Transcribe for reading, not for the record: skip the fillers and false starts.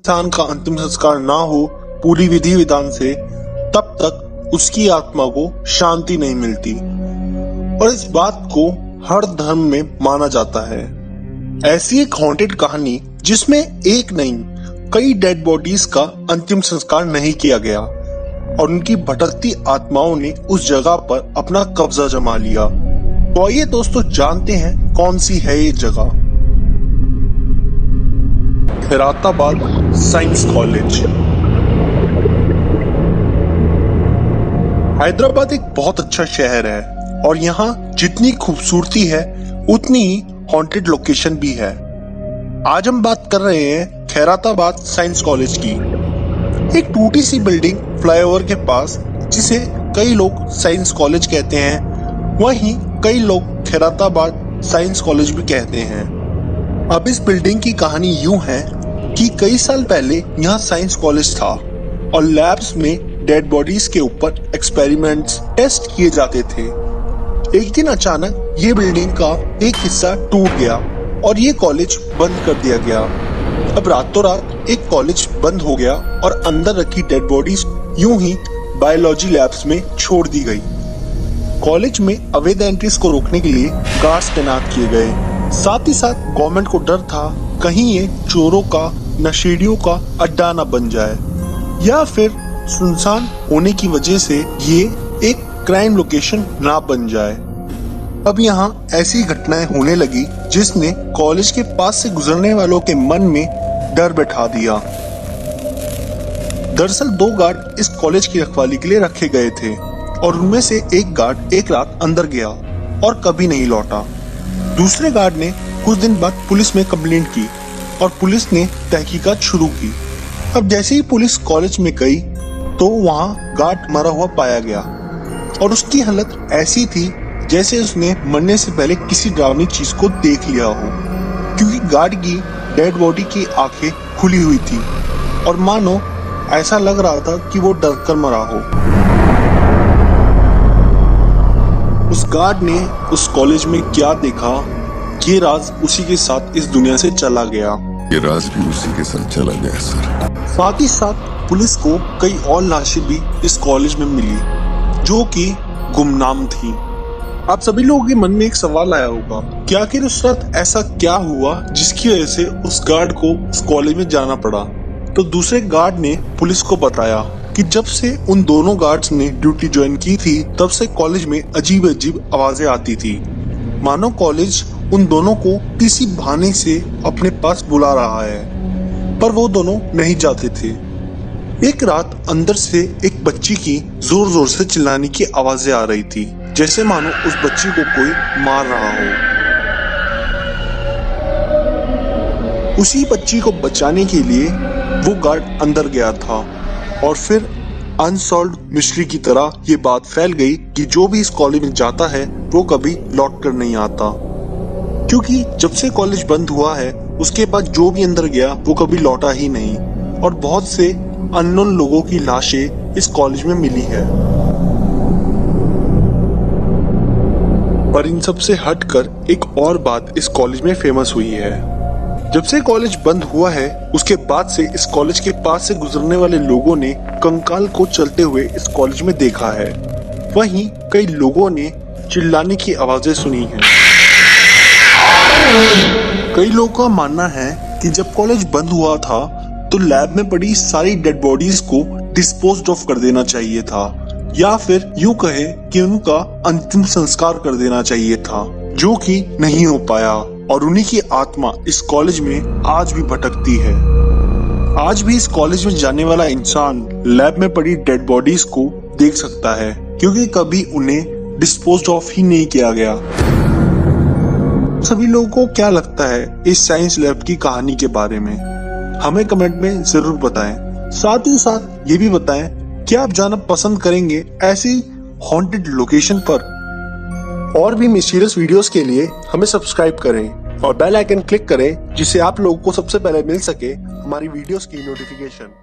इंसान का अंतिम संस्कार ना हो पूरी विधि विधान से, तब तक उसकी आत्मा को शांति नहीं मिलती और इस बात को हर धर्म में माना जाता है। ऐसी एक हॉन्टेड कहानी जिसमें एक नहीं कई डेड बॉडीज का अंतिम संस्कार नहीं किया गया और उनकी भटकती आत्माओं ने उस जगह पर अपना कब्जा जमा लिया। तो आइए दोस्तों जानते हैं कौन सी है ये जगह। Khairatabad science college. हैदराबाद एक बहुत अच्छा शहर है और यहाँ जितनी खूबसूरती है उतनी ही हॉन्टेड लोकेशन भी है। आज हम बात कर रहे हैं खैराताबाद साइंस कॉलेज की। एक टूटी सी बिल्डिंग फ्लाईओवर के पास जिसे कई लोग साइंस कॉलेज कहते हैं, वहीं कई लोग खैराताबाद साइंस कॉलेज भी कहते हैं। अब इस बिल्डिंग की कहानी यूं है कि कई साल पहले यहाँ साइंस कॉलेज था और लैब्स में डेड बॉडीज के ऊपर एक्सपेरिमेंट्स टेस्ट किए जाते थे। एक दिन अचानक ये बिल्डिंग का एक हिस्सा टूट गया और ये कॉलेज बंद कर दिया गया। अब रातों रात एक कॉलेज बंद हो गया और अंदर रखी डेड बॉडीज यूं ही बायोलॉजी लैब्स में छोड़ दी गई। कॉलेज में अवैध एंट्रीज को रोकने के लिए गार्ड्स तैनात किए गए। साथ ही साथ गवर्नमेंट को डर था कहीं ये चोरों का, नशेड़ियों का अड्डा न बन जाए या फिर सुनसान होने की वजह से ये एक क्राइम लोकेशन ना बन जाए। अब यहाँ ऐसी घटनाएं होने लगी जिसने कॉलेज के पास से गुजरने वालों के मन में डर बैठा दिया। दरअसल 2 गार्ड इस कॉलेज की रखवाली के लिए रखे गए थे और उनमें से एक गार्ड एक रात अंदर गया और कभी नहीं लौटा। दूसरे गार्ड ने कुछ दिन बाद पुलिस में कंप्लेंट की और पुलिस ने तहकीकात शुरू की। अब जैसे ही पुलिस कॉलेज में गई तो वहाँ गार्ड मरा हुआ पाया गया और उसकी हालत ऐसी थी जैसे उसने मरने से पहले किसी डरावनी चीज को देख लिया हो, क्योंकि गार्ड की डेड बॉडी की आंखें खुली हुई थी और मानो ऐसा लग रहा था कि वो डर कर मरा हो। उस गार्ड ने उस कॉलेज में क्या देखा, ये राज उसी के साथ इस दुनिया से चला गया। ये राज भी उसी के साथ चला गया सर। साथ ही साथ पुलिस को कई और लाशें भी इस कॉलेज में मिली जो कि गुमनाम थी। आप सभी लोगों के मन में एक सवाल आया होगा कि आखिर उस रात ऐसा क्या हुआ जिसकी वजह से उस गार्ड को उस कॉलेज में जाना पड़ा। तो दूसरे गार्ड ने पुलिस को बताया कि जब से उन दोनों गार्ड्स ने ड्यूटी ज्वाइन की थी तब से कॉलेज में अजीब अजीब आवाजें आती थी, मानो कॉलेज उन दोनों को किसी बहाने से अपने पास बुला रहा है, पर वो दोनों नहीं जाते थे। एक रात अंदर से एक बच्ची की जोर जोर से चिल्लाने की आवाजें आ रही थी, जैसे मानो उस बच्ची को कोई मार रहा हो। उसी बच्ची को बचाने के लिए वो गार्ड अंदर गया था और फिर अनसॉल्व्ड मिस्ट्री की तरह ये बात फैल गई कि जो भी इस कॉलेज में जाता है वो कभी लौट कर नहीं आता, क्योंकि जब से कॉलेज बंद हुआ है उसके बाद जो भी अंदर गया वो कभी लौटा ही नहीं और बहुत से अननोन लोगों की लाशें इस कॉलेज में मिली है। पर इन सब से हटकर एक और बात इस कॉलेज में फेमस हुई है। जब से कॉलेज बंद हुआ है उसके बाद से इस कॉलेज के पास से गुजरने वाले लोगों ने कंकाल को चलते हुए इस कॉलेज में देखा है। वहीं कई लोगों ने चिल्लाने की आवाजें सुनी हैं। कई लोगों का मानना है कि जब कॉलेज बंद हुआ था तो लैब में पड़ी सारी डेड बॉडीज को डिस्पोज्ड ऑफ कर देना चाहिए था या फिर यूं कहे कि उनका अंतिम संस्कार कर देना चाहिए था, जो कि नहीं हो पाया और उन्हीं की आत्मा इस कॉलेज में आज भी भटकती है। आज भी इस कॉलेज में जाने वाला इंसान लैब में पड़ी डेड बॉडीज को देख सकता है, क्योंकि कभी उन्हें डिस्पोज्ड ऑफ ही नहीं किया गया। सभी लोगों को क्या लगता है इस साइंस लैब की कहानी के बारे में, हमें कमेंट में जरूर बताएं। साथ ही साथ ये भी बताएं कि आप जाना पसंद करेंगे ऐसी हॉन्टेड लोकेशन पर। और भी मिस्टीरियस वीडियोस के लिए हमें सब्सक्राइब करें और बेल आइकन क्लिक करें जिससे आप लोगों को सबसे पहले मिल सके हमारी वीडियोस की नोटिफिकेशन।